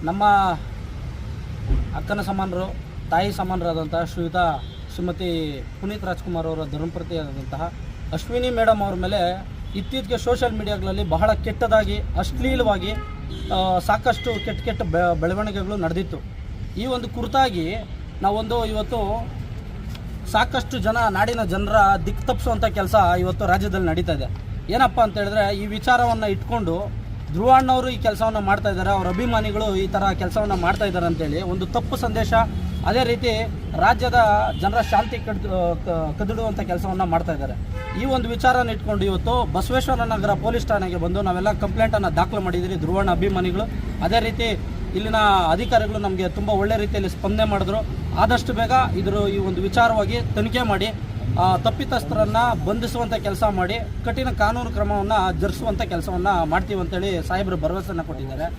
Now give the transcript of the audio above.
ನಮ್ಮ ಅಕ್ಕನ ಸಮಾನರು, ತಾಯಿ ಸಮಾನರಾದಂತಹ ಶ್ರೀಮತಿ ಪುನೀತ್ ರಾಜ್ಕುಮಾರ್ ಅವರ ಧರ್ಮಪತ್ನಿಯಾದಂತಹ ಅಶ್ವಿನಿ ಮೇಡಮ್ ಅವ್ರ ಮೇಲೆ ಇತ್ತೀಚೆಗೆ ಸೋಷಿಯಲ್ ಮೀಡಿಯಾಗಳಲ್ಲಿ ಬಹಳ ಕೆಟ್ಟದಾಗಿ, ಅಶ್ಲೀಲವಾಗಿ ಸಾಕಷ್ಟು ಕೆಟ್ಟ ಬೆಳವಣಿಗೆಗಳು ನಡೆದಿತ್ತು. ಈ ಒಂದು ಕುರಿತಾಗಿ ನಾವೊಂದು ಇವತ್ತು ಸಾಕಷ್ಟು ನಾಡಿನ ಜನರ ದಿಕ್ಕು ತಪ್ಪಿಸುವಂಥ ಕೆಲಸ ಇವತ್ತು ರಾಜ್ಯದಲ್ಲಿ ನಡೀತಾ ಇದೆ. ಏನಪ್ಪ ಅಂತ ಹೇಳಿದ್ರೆ, ಈ ವಿಚಾರವನ್ನು ಇಟ್ಕೊಂಡು ಧ್ರುವಣ್ಣವರು ಈ ಕೆಲಸವನ್ನು ಮಾಡ್ತಾ ಇದ್ದಾರೆ, ಅವರ ಅಭಿಮಾನಿಗಳು ಈ ಥರ ಕೆಲಸವನ್ನು ಮಾಡ್ತಾ ಇದ್ದಾರೆ ಅಂತೇಳಿ ಒಂದು ತಪ್ಪು ಸಂದೇಶ, ಅದೇ ರೀತಿ ರಾಜ್ಯದ ಜನರ ಶಾಂತಿ ಕದಡುವಂಥ ಕೆಲಸವನ್ನು ಮಾಡ್ತಾ ಇದ್ದಾರೆ. ಈ ಒಂದು ವಿಚಾರನ ಇಟ್ಕೊಂಡು ಇವತ್ತು ಬಸವೇಶ್ವರ ನಗರ ಪೊಲೀಸ್ ಠಾಣೆಗೆ ಬಂದು ನಾವೆಲ್ಲ ಕಂಪ್ಲೇಂಟನ್ನು ದಾಖಲು ಮಾಡಿದ್ದೀರಿ. ಧ್ರುವಣ್ಣ ಅಭಿಮಾನಿಗಳು ಅದೇ ರೀತಿ ಇಲ್ಲಿನ ಅಧಿಕಾರಿಗಳು ನಮಗೆ ತುಂಬ ಒಳ್ಳೆ ರೀತಿಯಲ್ಲಿ ಸ್ಪಂದನೆ ಮಾಡಿದ್ರು. ಆದಷ್ಟು ಬೇಗ ಈ ಒಂದು ವಿಚಾರವಾಗಿ ತನಿಖೆ ಮಾಡಿ ತಪ್ಪಿತಸ್ಥರನ್ನು ಬಂಧಿಸುವಂಥ ಕೆಲಸ ಮಾಡಿ ಕಠಿಣ ಕಾನೂನು ಕ್ರಮವನ್ನು ಜರುಗಿಸುವಂಥ ಕೆಲಸವನ್ನು ಮಾಡ್ತೀವಿ ಅಂತೇಳಿ ಸಾಹೇಬರು ಭರವಸೆಯನ್ನು ಕೊಟ್ಟಿದ್ದಾರೆ.